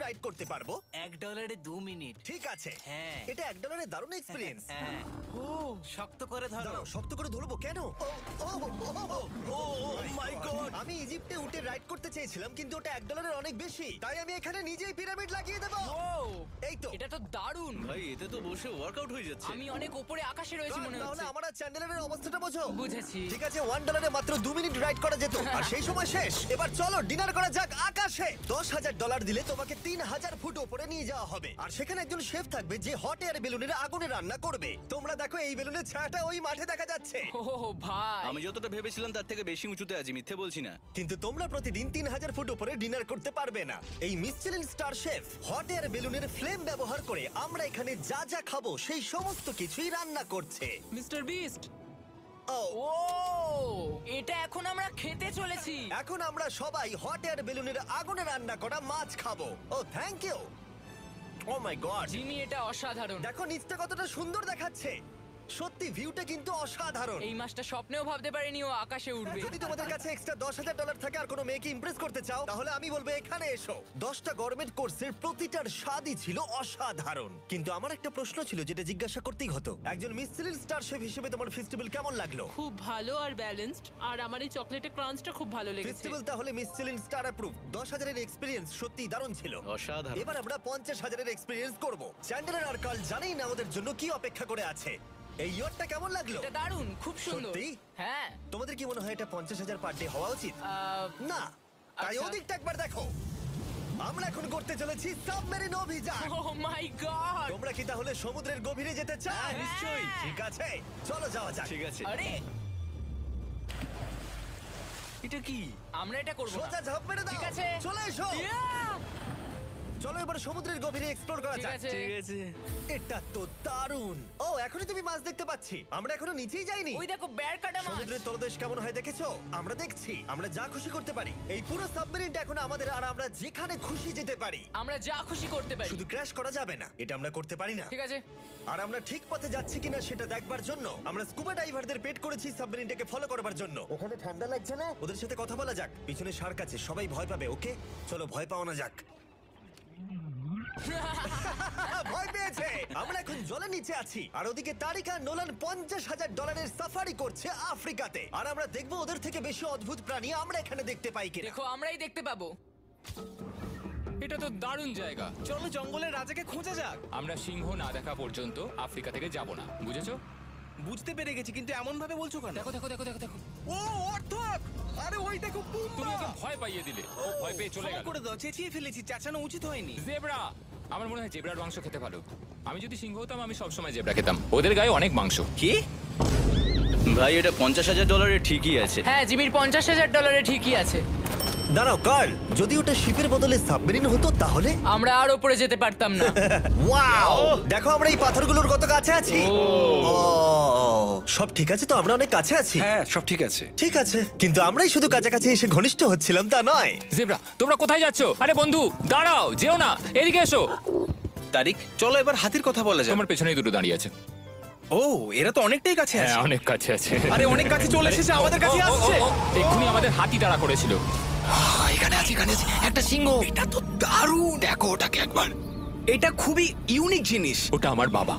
Ride করতে পারবো। $1 2 minute. ঠিক আছে, হ্যাঁ। এটা $1 দারুণ এক্সপিরিয়েন্স। হ্যাঁ। ও শক্ত করে ধরো। দাঁড়াও, শক্ত করে ধরবো কেন? ও মাই গড! আমি ইজিপ্টে উঠে রাইড করতে চেয়েছিলাম, কিন্তু ওটা $1 অনেক বেশি, তাই আমি এখানে নিজেই পিরামিড লাগিয়ে দেবো। এই তো। এটা তো দারুণ। ভাই এতে তো বসে ওয়ার্কআউট হয়ে যাচ্ছে। আমি অনেক উপরে আকাশে রয়েছি মনে তাহলে হচ্ছে। আমার আর চ্যান্ডেলের অবস্থাটা বোঝো। বুঝেছি। ঠিক আছে, $1 মাত্র 2 মিনিট রাইড করা যেত, আর সেই সময় শেষ। এবার চলো ডিনার করা যাক আকাশে। $10,000 দিলে তোমাকে 3000 ফুট উপরে নিয়ে যাওয়া হবে, আর সেখানে একজন শেফ থাকবে যে হট এয়ার বেলুনের আগুনে রান্না করবে। তোমরা দেখো, এই বেলুনের ছায়াটা ওই মাঠে দেখা যাচ্ছে। ও ভাই। আমি যতটা ভেবেছিলাম তার থেকে বেশি উঁচুতে আছি, মিথ্যে বলছি না। কিন্তু তোমরা প্রতিদিন 3000 ফুট উপরে ডিনার করতে পারবে না। এই Michelin star chef hot air বেলুনের ফ্লেম ব্যবহার করে আমরা এখানে যা যা খাবো সেই সমস্ত কিছুই রান্না করছে। Mister beast. ও, ও এটা এখন আমরা খেতে চলেছি। এখন আমরা সবাই হট এয়ার বেলুনের আগুনে রান্না করা মাছ খাবো। Oh thank you. Oh my god, Jimmy এটা অসাধারণ। দেখো নিচটা কতটা সুন্দর দেখাচ্ছে। সত্যি ভিউটা কিন্তু অসাধারণ। এই মাসটা স্বপ্নেও ভাবতে পারিনি ও আকাশে উঠবে। যদি তোমাদের কাছে এক্সট্রা $10,000 থাকে আর কোনো মেয়েকে ইমপ্রেস করতে চাও, তাহলে আমি বলবো এখানে এসো। 10টা গভর্নমেন্ট কোর্সের প্রতিটার স্বাদই ছিল অসাধারণ। কিন্তু আমার একটা প্রশ্ন ছিল যেটা জিজ্ঞাসা করতেই হতো, একজন মিশেলিন স্টার শেফ হিসেবে তোমার ফেস্টিভ্যাল কেমন লাগলো? খুব ভালো আর ব্যালেন্সড, আর আমার এই চকলেটের ক্রাঞ্চটা খুব ভালো লেগেছে। ফেস্টিভ্যাল তাহলে মিশেলিন স্টার অ্যাপ্রুভ। 10,000 এর এক্সপেরিয়েন্স সত্যি দারুণ ছিল। অসাধারণ। এবার আমরা 50,000 এর এক্সপেরিয়েন্স করব। চ্যান্ডেলার আর কার্ল জানেই না আমাদের জন্য কি অপেক্ষা করে আছে। এই ইয়ারটা কেমন লাগলো? এটা দারুণ, খুব সুন্দর। সত্যি? হ্যাঁ। তোমাদের কি মনে হয় এটা 50,000 পার ডে হওয়া উচিত? না, তাই আচ্ছা। ওদিকটা একবার দেখো। আমরা এখন করতে চলেছি সাবমেরিন অভিযান। ও মাই গড। তোমরা কি তাহলে সমুদ্রের গভীরে যেতে চাও? হ্যাঁ, নিশ্চয়ই। ঠিক আছে, চলো যাওয়া যাক। ঠিক আছে। আরে এটা কি? আমরা এটা করব না। সোজা ঝাঁপ মেরে দাও। ঠিক আছে। চলে এসো। Yeah! চলো এবার সমুদ্রের গভীরে এক্সপ্লোর করা ঠিক যাক। আছে। ঠিক আছে। এটা তো দারুণ। ও, এখনই তুমি মাছ দেখতে পাচ্ছি। আমরা এখনো নিচেই যাইনি। ওই দেখো বের কাটা মাছ। সমুদ্রের তলদেশ কেমন হয় দেখেছো? আমরা দেখছি, আমরা যা খুশি করতে পারি। এই পুরো সাবমেরিনটা এখন আমাদের, আর আমরা যেখানে খুশি যেতে পারি। আমরা যা খুশি করতে পারি। শুধু ক্র্যাশ করা যাবে না, এটা আমরা করতে পারি না। ঠিক আছে। আর আমরা ঠিক পথে যাচ্ছি কিনা সেটা দেখবার জন্য আমরা স্কুবা ডাইভারদের পেড করেছি সাবমেরিনটাকে ফলো করবার জন্য। ওখানে ঠান্ডা লাগছে না? ওদের সাথে কথা বলা যাক। পিছনে শার্ক আছে, সবাই ভয় পাবে। ওকে, চলো ভয় পাওয়া না যাক। ভয় পেয়েছে। আমরা এখন জলের নিচে আছি, আর ওদিকে তারিকা নোলান $50,000 সাফারি করছে আফ্রিকাতে। আর আমরা দেখবো ওদের থেকে বেশি অদ্ভুত প্রাণী আমরা এখানে দেখতে পাই কিনা। দেখো আমরাই দেখতে পাবো। এটা তো দারুণ জায়গা। চলো জঙ্গলের রাজাকে খোঁজা যাক। আমরা সিংহ না দেখা পর্যন্ত আফ্রিকা থেকে যাব না, বুঝেছো? বুঝতে পেরে গেছি, কিন্তু এমন ভাবে বলছো কেন? দেখো দেখো দেখো দেখো দেখো, ও অর্থক! আরে ওই দেখো তুমি ওকে ভয় পাইয়ে দিলে, ও ভয় পেয়ে চলে ক্ষমা গেল। করে দাও, চেঁচিয়ে ফেলেছি, চেঁচানো উচিত হয়নি। জেব্রা, আমার মনে হয় জেব্রার মাংস খেতে ভালো। আমি যদি সিংহ হতাম আমি সবসময় জেব্রা খেতাম, ওদের গায়ে অনেক মাংস। কি? ভাই এটা $50,000 ঠিকই আছে। হ্যাঁ, জিমির $50,000 ঠিকই আছে। দাঁড়াও কার্ল, যদি ওটা শিপের বদলে সাবমেরিন হতো তাহলে? আমরা আর উপরে যেতে পারতাম না। ওয়াও, দেখো আমরা এই পাথরগুলোর কত কাছে আছি। ও, সব ঠিক আছে তো? আমরা অনেক কাছে আছি। হ্যাঁ, সব ঠিক আছে। ঠিক আছে, কিন্তু আমরাই শুধু কাছাকাছি এসে ঘনিষ্ঠ হচ্ছিলাম তা নয়। জেব্রা, তোমরা কোথায় যাচ্ছো? আরে বন্ধু দাঁড়াও, যেও না, এদিকে এসো। তারিক, চলো এবার হাতির কথা বলা যাক। তোমার পেছনেই দুটো দাঁড়িয়ে আছে। ও, এরা তো অনেকটাই কাছে হ্যাঁ, আছে। অনেক কাছে আছে। আরে অনেক কাছে চলে এসেছে, আমাদের কাছে আসছে। এক্ষুনি আমাদের হাতি তাড়া করেছিল। এখানে আছে একটা সিংহ। এটা তো দারুণ, দেখো ওটাকে একবার। এটা খুবই ইউনিক জিনিস। ওটা আমার বাবা।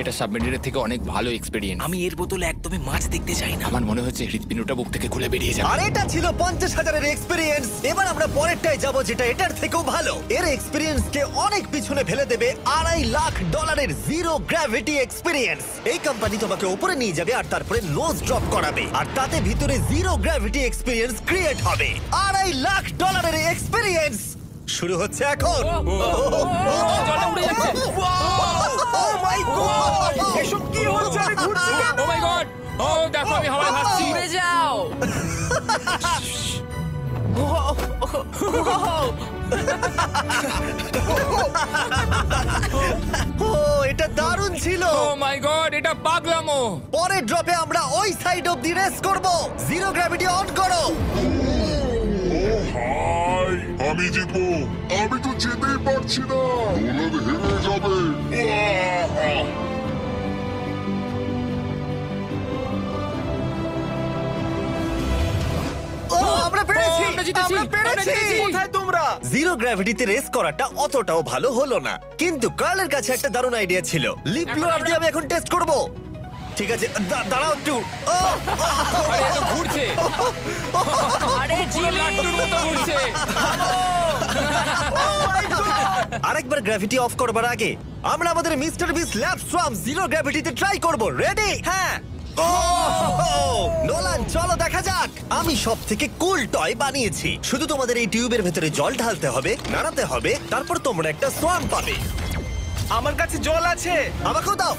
এটা সাবমেরিনের থেকে অনেক ভালো এক্সপেরিয়েন্স। আমি এর বোতলে একদমই মাছ দেখতে চাই না। আমার মনে হচ্ছে হৃৎপিণ্ডটা বুক থেকে খুলে বেরিয়ে যাবে। আর এটা ছিল 50,000 এর এক্সপেরিয়েন্স। এবার আমরা পরেরটায় যাব, যেটা এটার থেকেও ভালো। এর এক্সপেরিয়েন্স কে অনেক পিছনে ফেলে দেবে। $2.5 লাখ জিরো গ্র্যাভিটি এক্সপেরিয়েন্স। এই কোম্পানি তোমাকে উপরে নিয়ে যাবে আর তারপরে নোজ ড্রপ করাবে, আর তাতে ভিতরে জিরো গ্র্যাভিটি এক্সপেরিয়েন্স ক্রিয়েট হবে। $2.5 লাখ এক্সপেরিয়েন্স শুরু হচ্ছে এখন। জলে উড়ে যাচ্ছে। ও মাই গড, এসব কি হচ্ছে? আমি ঘুরছি কেন? ও মাই গড! ও দেখো আমি হাওয়ায় ভাসছি। উড়ে যাও। ও, এটা দারুণ ছিল। ও মাই গড, এটা পাগলামো। পরের ড্রপে আমরা ওই সাইড অফ দি রেস করব। জিরো গ্র্যাভিটি অন করো। হাই, আমি জিতবো। আমি তো যেতেই পারছি না, নোলান হেরে যাবে। আহ! ও, আমরা পেরেছি। আমরা আমরা জিতেছি কোথায় তোমরা? জিরো গ্র্যাভিটিতে রেস করাটা অতটাও ভালো হলো না, কিন্তু কার্লের কাছে একটা দারুণ আইডিয়া ছিল। লিপ ব্লোয়ার দিয়ে আমি এখন টেস্ট করব। ঠিক আছে, দাঁড়াও একটু। আরে এ তো ঘুরছে আরে পুরো লাট্টুর মতো ঘুরছে আরেকবার গ্র্যাভিটি অফ করবার আগে আমরা আমাদের মিস্টার বিস ল্যাব সোয়াম জিরো গ্র্যাভিটিতে ট্রাই করব। রেডি? হ্যাঁ। নোলান, চলো দেখা যাক। আমি সব থেকে কুল টয় বানিয়েছি। শুধু তোমাদের এই টিউবের ভেতরে জল ঢালতে হবে, নাড়াতে হবে, তারপর তোমরা একটা সোয়াম পাবে। আমার কাছে জল আছে। আমাকেও দাও।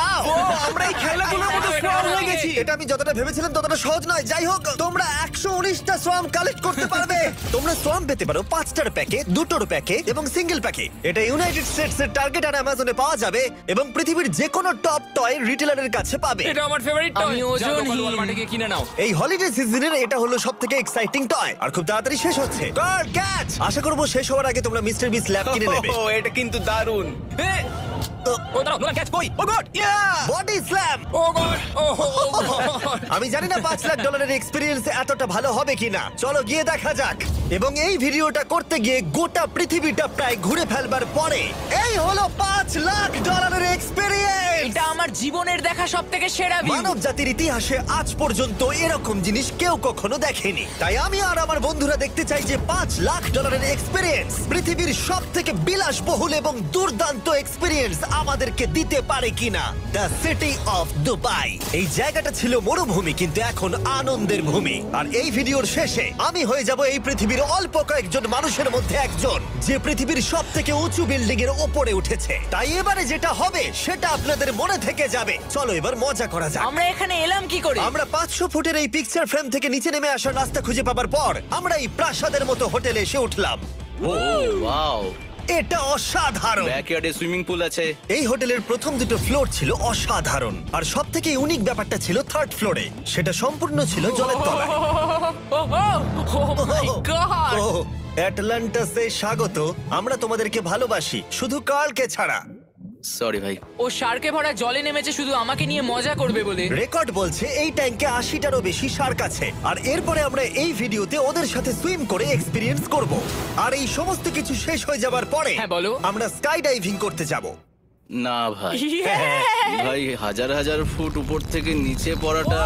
আও! আমরা এই খেলাগুলোর মধ্যে স্ট্রং হয়ে গেছি। এটা আমি যতটা ভেবেছিলাম ততটা সহজ নয়। যাই হোক, তোমরা 119টা সোয়াম কালেক্ট করতে পারবে। তোমরা সোয়াম পেতে পারো 5টার প্যাকে, 2টোর প্যাকে এবং সিঙ্গেল প্যাকে। এটা ইউনাইটেড স্টেটস এর টার্গেট আর অ্যামাজনে পাওয়া যাবে এবং পৃথিবীর যে কোনো টপ টয় রিটেলারের কাছে পাবে। এটা আমার ফেভারিট টয় আমি ওজনহীন। ওয়ালমার্টে গিয়ে কিনে নাও এই হলিডে সিজনের এটা হলো সবথেকে এক্সাইটিং টয় আর খুব তাড়াতাড়ি শেষ হচ্ছে। Guard catch! আশা করব শেষ হওয়ার আগে তোমরা মিস্টার বিস ল্যাব কিনে নেবে। ও, এটা কিন্তু দারুণ। ও দাঁড়াও নোলান ক্যাচ কই oh god, yeah! Body slam! Oh god oh god আমি জানি না $5 লাখ এক্সপেরিয়েন্স এতটা ভালো হবে কিনা। চলো গিয়ে দেখা যাক। এবং এই ভিডিওটা করতে গিয়ে গোটা পৃথিবীটা প্রায় ঘুরে ফেলবার পরে এই হলো $5 লাখ এক্সপেরিয়েন্স। এটা আমার জীবনের দেখা সবথেকে সেরা ভিউ। মানব জাতির ইতিহাসে আজ পর্যন্ত এরকম জিনিস কেউ কখনো দেখেনি। তাই আমি আর আমার বন্ধুরা দেখতে চাই যে $5 লাখ এক্সপেরিয়েন্স পৃথিবীর সব থেকে বিলাসবহুল এবং দুর্দান্ত এক্সপেরিয়েন্স আমাদেরকে দিতে পারে কিনা। The city of Dubai. এই জায়গাটা ছিল মরুভূমি, কিন্তু এখন আনন্দের ভূমি। আর এই ভিডিওর শেষে আমি হয়ে যাব এই পৃথিবীর অল্প কয়েকজন মানুষের মধ্যে একজন, যে পৃথিবীর সব থেকে উঁচু বিল্ডিং এর ওপরে উঠেছে। তাই এবারে যেটা হবে সেটা আপনাদের মনে থেকে যাবে। চলো এবার মজা করা যাক। আমরা এখানে এলাম কি করে? আমরা 500 ফুটের এই পিকচার ফ্রেম থেকে নিচে নেমে আসার রাস্তা খুঁজে পাবার পর আমরা এই প্রাসাদের মতো হোটেলে এসে উঠলাম। ও ওয়াও, এটা অসাধারণ। ব্যাকইয়ার্ডে সুইমিং পুল আছে। এই হোটেলের প্রথম দুটো ফ্লোর ছিল অসাধারণ, আর সব থেকে ইউনিক ব্যাপারটা ছিল থার্ড ফ্লোরে। সেটা সম্পূর্ণ ছিল জলের তলায়। ও মাই গড! ও, অ্যাটলান্টাসে স্বাগত। আমরা তোমাদেরকে ভালোবাসি, শুধু কার্লকে ছাড়া। সরি ভাই। ও শার্কে ভরা জলে নেমেছে শুধু আমাকে নিয়ে মজা করবে বলে। রেকর্ড বলছে এই ট্যাঙ্কে 80টারও বেশি শার্ক আছে। আর এরপরে আমরা এই ভিডিওতে ওদের সাথে সুইম করে এক্সপেরিয়েন্স করব। আর এই সমস্ত কিছু শেষ হয়ে যাবার পরে হ্যাঁ, বলো। আমরা স্কাই ডাইভিং করতে যাব। না ভাই, ভাই হাজার হাজার ফুট উপর থেকে নিচে পড়াটা।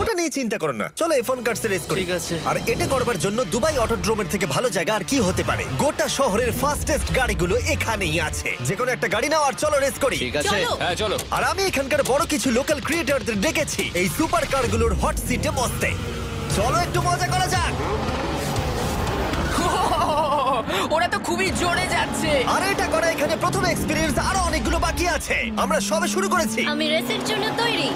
ওটা নিয়ে চিন্তা করো না, চলো ফোন কার্ডসে রেস করি। ঠিক আছে। আর এটা করবার জন্য দুবাই অটোড্রোমের থেকে ভালো জায়গা আর কি হতে পারে। গোটা শহরের ফাস্টেস্ট গাড়িগুলো এখানেই আছে। যে কোনো একটা গাড়ি নাও আর চলো রেস করি। ঠিক আছে। হ্যাঁ চলো আর আমি এখানকার বড় কিছু লোকাল ক্রিয়েটরদের ডেকেছি এই সুপার কারগুলোর হট সিটে বসতে। চলো একটু মজা করা যাক। ওরা তো খুবই জোরে যাচ্ছে। আর এটা করা এখানে প্রথম এক্সপেরিয়েন্স, আরো অনেকগুলো বাকি আছে। আমরা সবে শুরু করেছি। আমি রেসের জন্য তৈরি।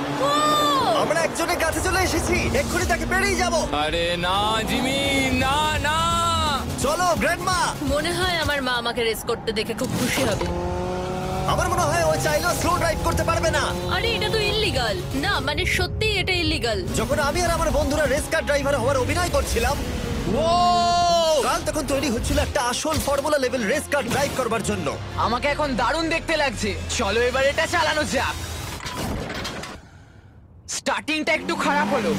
আমরা একজনের কাছে চলে এসেছি, এক্ষুনি তাকে পেরিয়ে যাব। আরে না জিমি না না চলো গ্র্যান্ডমা। মনে হয় আমার মা আমাকে রেস করতে দেখে খুব খুশি হবে। আমার মনে হয় ও চাইলেও স্লো ড্রাইভ করতে পারবে না। আরে এটা তো ইল্লিগাল। না মানে সত্যিই এটা ইল্লিগাল। যখন আমি আর আমার বন্ধুরা রেস কার ড্রাইভার হওয়ার অভিনয় করছিলাম, কাল তখন তৈরি হচ্ছিল একটা আসল formula level race car drive করবার জন্য। আমাকে এখন দারুণ দেখতে লাগছে। চলো এবার এটা চালানো যাক। স্টার্টিংটা একটু খারাপ হলো।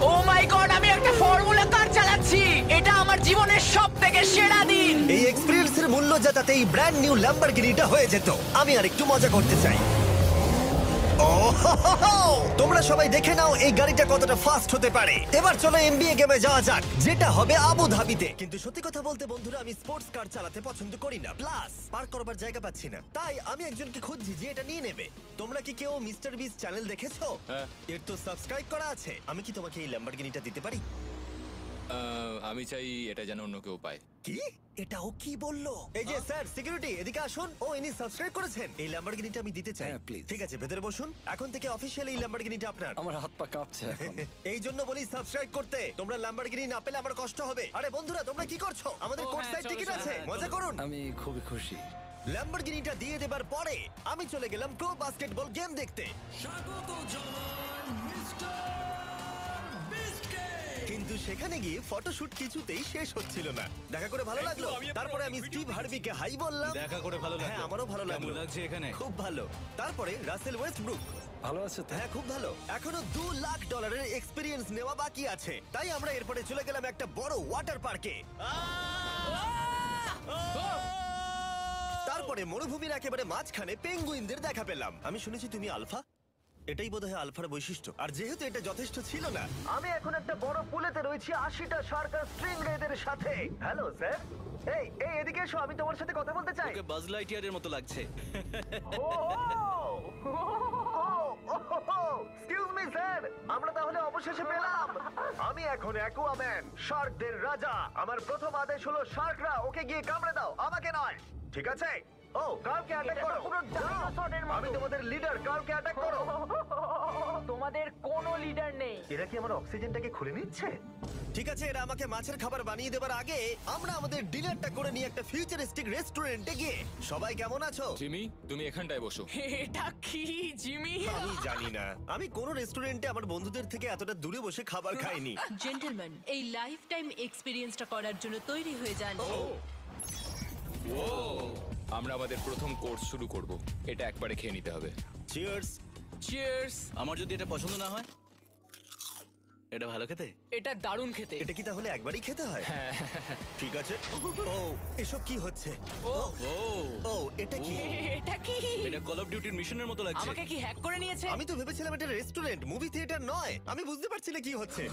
ও মাই গড, আমি একটা ফর্মুলা কার চালাচ্ছি। এটা আমার জীবনের সবথেকে সেরা দিন। এই এক্সপেরিয়েন্সের মূল্য যা, তাতে এই ব্র্যান্ড নিউ ল্যাম্বরগিনিটা হয়ে যেত। আমি আর একটু মজা করতে চাই। তোমরা সবাই দেখে নাও এই গাড়িটা কতটা ফাস্ট হতে পারে। এবার চলো এমবিএ গেমে যাওয়া যাক, যেটা হবে আবু ধাবিতে। কিন্তু সত্যি কথা বলতে বন্ধুরা, আমি স্পোর্টস কার চালাতে পছন্দ করি না, প্লাস পার্ক করবার জায়গা পাচ্ছি না। তাই আমি একজনকে খুঁজছি যে এটা নিয়ে নেবে। তোমরা কি কেউ মিস্টার বিস চ্যানেল দেখেছো? এর তো সাবস্ক্রাইব করা আছে। আমি কি তোমাকে এই ল্যাম্বরগিনিটা দিতে পারি? আমি চাই এটা যেন অন্য কেউ পায় কি? এটা ও কি বললো? এই যে স্যার, সিকিউরিটি এদিকে আসুন। ও ইনি সাবস্ক্রাইব করেছেন। এই ল্যাম্বরগিনিটা আমি দিতে চাই। প্লিজ। ঠিক আছে, ভেতরে বসুন। এখন থেকে অফিশিয়ালি এই ল্যাম্বরগিনিটা আপনার। আমার হাত পা কাঁপছে এখন। এই জন্য বলি সাবস্ক্রাইব করতে। তোমরা ল্যাম্বরগিনি না পেলে আমার কষ্ট হবে। আরে বন্ধুরা, তোমরা কি করছো? আমাদের কোর্স সাইড টিকিট আছে, মজা করুন। আমি খুবই খুশি। ল্যাম্বরগিনিটা দিয়ে দেবার পরে আমি চলে গেলাম প্রো বাস্কেটবল গেম দেখতে। কিন্তু সেখানে গিয়ে ফটোশুট কিছুতেই শেষ হচ্ছিল না। দেখা করে ভালো লাগলো। তারপরে আমি স্টিভ হার্ভিকে হাই বললাম। দেখা করে ভালো লাগলো। হ্যাঁ, আমারও ভালো লাগলো। কেমন লাগছে এখানে? খুব ভালো। তারপরে রাসেল ওয়েস্টব্রুক, ভালো আছে তো? হ্যাঁ, খুব ভালো। এখনো $2 লাখ এক্সপিরিয়েন্স নেওয়া বাকি আছে, তাই আমরা এরপরে চলে গেলাম একটা বড় ওয়াটার পার্কে। তারপরে মরুভূমির একেবারে মাঝখানে পেঙ্গুইনদের দেখা পেলাম। আমি শুনেছি তুমি আলফা। এটাই বোধহয় আলফার বৈশিষ্ট্য। আর যেহেতু এটা যথেষ্ট ছিল না, আমি এখন একটা বড় পুলেতে রয়েছি 80টা শার্ক আর স্ট্রিংরেদের সাথে। হ্যালো স্যার, এই এই এদিকে এসো, আমি তোমার সাথে কথা বলতে চাই। ওকে বাজ লাইটইয়ারের মতো লাগছে। এক্সকিউজ মি স্যার, আমরা তাহলে অবশেষে পেলাম। আমি এখন অ্যাকুয়াম্যান, শার্কদের রাজা। আমার প্রথম আদেশ হলো শার্করা ওকে গিয়ে কামড়ে দাও, আমাকে নয়, ঠিক আছে? ও, কার্লকে অ্যাটাক করো। আমি তোমাদের লিডার, কার্লকে অ্যাটাক করো। তোমাদের কোনো লিডার নেই। এরা কি আমার অক্সিজেনটাকে খুলে নিচ্ছে? ঠিক আছে, এরা আমাকে মাছের খাবার বানিয়ে দেবার আগে আমরা আমাদের ডিনারটা করে নিয়ে একটা ফিউচারিস্টিক রেস্টুরেন্টে গিয়ে। সবাই কেমন আছো? জিমি, তুমি এখানটায় বসো। এটা কি জিমি? আমি জানি না, আমি কোন রেস্টুরেন্টে আমার বন্ধুদের থেকে এতটা দূরে বসে খাবার খাইনি। জেন্টলম্যান, এই লাইফ টাইম এক্সপিরিয়েন্সটা করার জন্য তৈরি হয়ে যান। আমরা আমাদের প্রথম কোর্স শুরু করব। এটা একবারে খেয়ে নিতে হবে। চিয়ার্স। চিয়ার্স। আমার যদি এটা পছন্দ না হয়? এটা ভালো খেতে? এটা দারুণ খেতে। এটা কি তাহলে একবারই খেতে হয়? ঠিক আছে। ও, এসব কি হচ্ছে? ও ও, এটা কি? এটা কি? এটা কল অফ ডিউটির মিশনের মতো লাগছে। আমাকে কি হ্যাক করে নিয়েছে? আমি তো ভেবেছিলাম এটা রেস্টুরেন্ট, মুভি থিয়েটার নয়। আমি বুঝতে পারছি না কি হচ্ছে।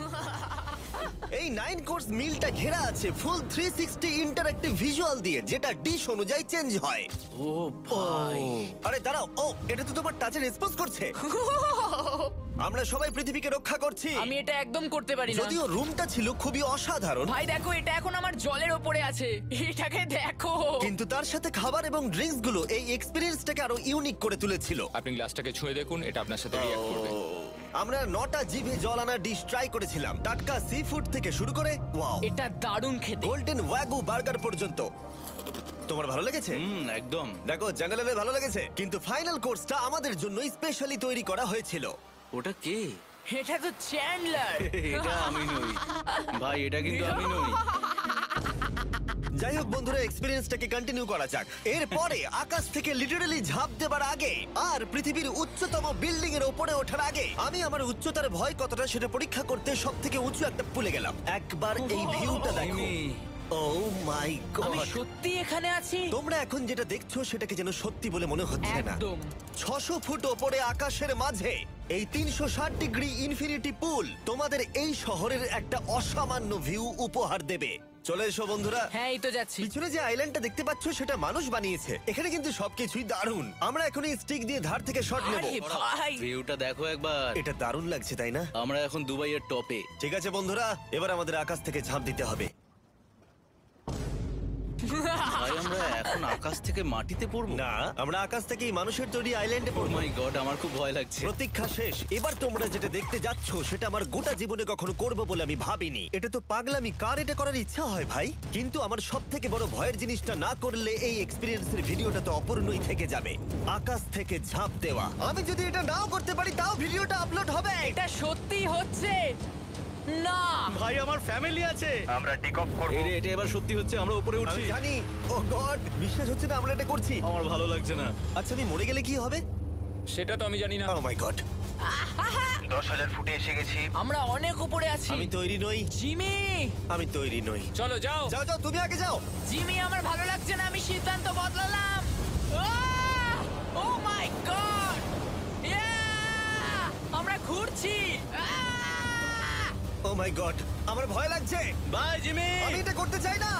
এই 9 কোর্স মিলটা ঘেরা আছে ফুল 360 ইন্টারঅ্যাক্টিভ ভিজুয়াল দিয়ে, যেটা ডিশ অনুযায়ী চেঞ্জ হয়। ও ভাই, আরে দাঁড়াও, ও এটা তো তোমার টাচে রেসপন্স করছে। আমরা সবাই পৃথিবীকে রক্ষা করছি। আমি এটা একদম করতে পারি না। যদিও রুমটা ছিল খুবই অসাধারণ, ভাই দেখো, এটা এখন আমার জলের ওপরে আছে। এটাকে দেখো। কিন্তু তার সাথে খাবার এবং ড্রিঙ্কস গুলো এই এক্সপেরিয়েন্সটাকে আরো ইউনিক করে তুলেছিল। আপনি গ্লাসটাকে ছুঁয়ে দেখুন, এটা আপনার সাথে রিঅ্যাক্ট করবে। আমরা 9টা জিভে জল আনা ডিশ ট্রাই করেছিলাম, টাটকা সি ফুড থেকে শুরু করে ওয়াও, এটা দারুণ খেতে। গোল্ডেন ওয়াগু বার্গার পর্যন্ত। তোমার ভালো লেগেছে? একদম। দেখো, জঙ্গলের ভালো লেগেছে, কিন্তু ফাইনাল কোর্সটা আমাদের জন্য স্পেশালি তৈরি করা হয়েছিল। ওটা কে? এটা তো চ্যান্ডলার। এটা আমি নই ভাই, এটা কিন্তু আমি নই। যাই হোক বন্ধুরা, এক্সপেরিয়েন্সটাকে কন্টিনিউ করা যাক। এরপরে আকাশ থেকে লিটারালি ঝাঁপ দেবার আগে আর পৃথিবীর উচ্চতম বিল্ডিং এর উপরে ওঠার আগে আমি আমার উচ্চতার ভয় কতটা সেটা পরীক্ষা করতে সব থেকে উঁচু একটা পুলে গেলাম। একবার এই ভিউটা দেখো। জিমি। ও মাই আমি গড! সত্যি এখানে আছি। তোমরা এখন যেটা দেখছো সেটাকে যেন সত্যি বলে মনে হচ্ছে না। একদম। 600 ফুট ওপরে আকাশের মাঝে এই 360 ডিগ্রি ইনফিনিটি পুল তোমাদের এই শহরের একটা অসামান্য ভিউ উপহার দেবে। চলে এসো বন্ধুরা। হ্যাঁ, এই তো যাচ্ছি। পিছনে যে আইল্যান্ডটা দেখতে পাচ্ছ সেটা মানুষ বানিয়েছে। এখানে কিন্তু সবকিছুই দারুণ। আমরা এখন এই স্টিক দিয়ে ধার থেকে শট নেব। আরে ভাই, ভিউটা দেখো একবার। এটা দারুণ লাগছে, তাই না? আমরা এখন দুবাইয়ের টপে। ঠিক আছে বন্ধুরা, এবার আমাদের আকাশ থেকে ঝাঁপ দিতে হবে। ভাই, আমরা এখন আকাশ থেকে মাটিতে পড়বো? না, আমরা আকাশ থেকেই মানুষের তৈরি আইল্যান্ডে ও পড়বো। মাই গড, আমার খুব ভয় লাগছে। প্রতীক্ষা শেষ। এবার তোমরা যেটা দেখতে যাচ্ছ সেটা আমার গোটা জীবনে কখনো করবো বলে আমি ভাবিনি। এটা তো পাগলামি, কার এটা করার ইচ্ছা হয় ভাই? কিন্তু আমার সব থেকে বড় ভয়ের জিনিসটা না করলে এই এক্সপিরিয়েন্সের ভিডিওটা তো অপূর্ণই থেকে যাবে। আকাশ থেকে ঝাঁপ দেওয়া। আমি যদি এটা নাও করতে পারি তাও ভিডিওটা আপলোড হবে। এটা সত্যি হচ্ছে না। ভাই, আমার ফ্যামিলি আছে। আমরা টেক অফ করব। এটা এবার সত্যি হচ্ছে, আমরা উপরে আমি উঠছি। জানি। ও গড, বিশ্বাস হচ্ছে না আমরা এটা করছি। আমার ভালো লাগছে না। আচ্ছা, আমি মরে গেলে কি হবে? সেটা তো আমি জানি না। ও মাই গড, 10,000 ফুটে এসে গেছি। আমরা অনেক উপরে আছি। আমি তৈরি নই। জিমি, আমি তৈরি নই। চলো যাও। যাও যাও, তুমি আগে যাও। জিমি, আমার ভালো লাগছে না। আমি সিদ্ধান্ত বদলালাম। ও মাই গড, আমরা ঘুরছি। ও মাই গড, আমার ভয় লাগছে। Bye Jimmy. আমি এটা করতে চাই না।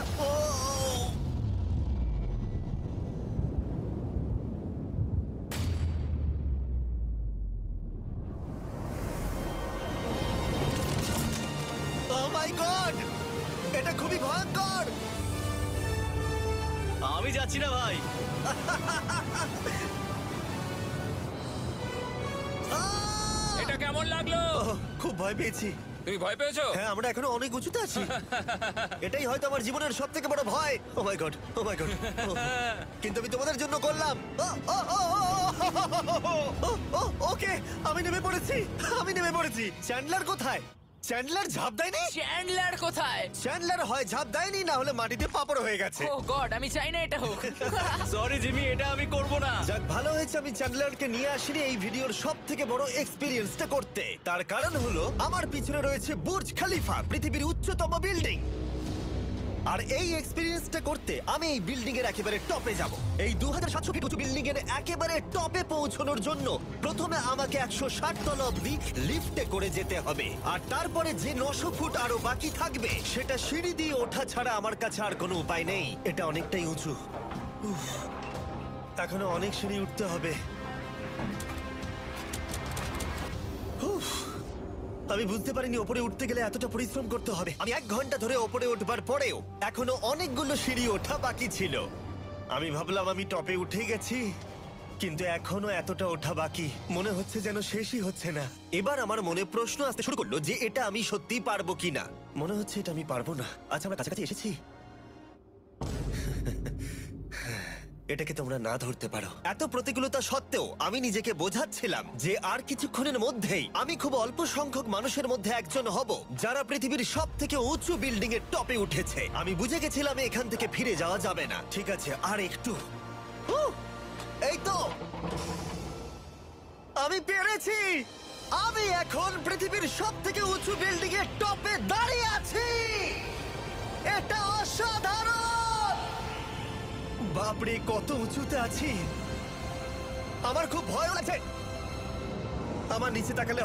ও মাই গড, এটা খুবই ভয়ঙ্কর। আমি যাচ্ছি না ভাই। এটা কেমন লাগলো? খুব ভয় পেয়েছি। তুমি ভয় পেয়েছো? হ্যাঁ, আমরা এখনো অনেক উঁচুতে আছি। এটাই হয়তো আমার জীবনের সব থেকে বড় ভয়। ও my god, O my god. কিন্তু আমি তোমাদের জন্য করলাম। ওকে, আমি নেমে পড়েছি। চ্যান্ডলার কোথায়? চ্যান্ডলার ঝাঁপ দেয়নি? চ্যান্ডলার কোথায়? চ্যান্ডলার হয় ঝাঁপ দেয়নি, না হলে মাটিতে পাপড় হয়ে গেছে। ও গড, আমি চাই না এটা হোক। সরি জিমি, এটা আমি করব না। যাক, ভালো হয়েছে আমি চ্যান্ডলারকে নিয়ে আসিনি এই ভিডিওর সব থেকে বড় এক্সপিরিয়েন্সটা করতে। তার কারণ হলো আমার পিছনে রয়েছে বুর্জ খলিফা, পৃথিবীর উচ্চতম বিল্ডিং। আর এই এক্সপেরিয়েন্সটা করতে আমি এই বিল্ডিং এর একেবারে টপে যাব। এই 2700 ফিট উঁচু বিল্ডিং এর একেবারে টপে পৌঁছানোর জন্য প্রথমে আমাকে 160 তলা অবধি লিফটে করে যেতে হবে, আর তারপরে যে 900 ফুট আরো বাকি থাকবে সেটা সিঁড়ি দিয়ে ওঠা ছাড়া আমার কাছে আর কোনো উপায় নেই। এটা অনেকটাই উঁচু, উফ, এখনো অনেক সিঁড়ি উঠতে হবে। উফ, আমি বুঝতে পারিনি ওপরে উঠতে গেলে এতটা পরিশ্রম করতে হবে। আমি 1 ঘন্টা ধরে ওপরে উঠবার পরেও এখনো অনেকগুলো সিঁড়ি ওঠা বাকি ছিল। আমি ভাবলাম আমি টপে উঠে গেছি, কিন্তু এখনো এতটা ওঠা বাকি। মনে হচ্ছে যেন শেষই হচ্ছে না। এবার আমার মনে প্রশ্ন আসতে শুরু করলো যে এটা আমি সত্যিই পারবো কিনা। মনে হচ্ছে এটা আমি পারবো না। আচ্ছা, আমরা কাছাকাছি এসেছি। এটাকে তোমরা না ধরতে পারো। এত প্রতিকূলতা সত্ত্বেও আমি নিজেকে বোঝাচ্ছিলাম যে আর কিছুক্ষণের মধ্যেই আমি খুব অল্প সংখ্যক মানুষের মধ্যে একজন হব যারা পৃথিবীর সব থেকে উঁচু বিল্ডিং এর টপে উঠেছে। আমি বুঝে গেছিলাম এখান থেকে ফিরে যাওয়া যাবে না। ঠিক আছে, আর একটু। এই তো, আমি পেরেছি। আমি এখন পৃথিবীর সব থেকে উঁচু বিল্ডিং এর টপে দাঁড়িয়ে আছি। এটা অসাধারণ। বাপরে, কত উঁচুতে আছি! আমার খুব ভয় লাগছে। আমার নিচে তাকালে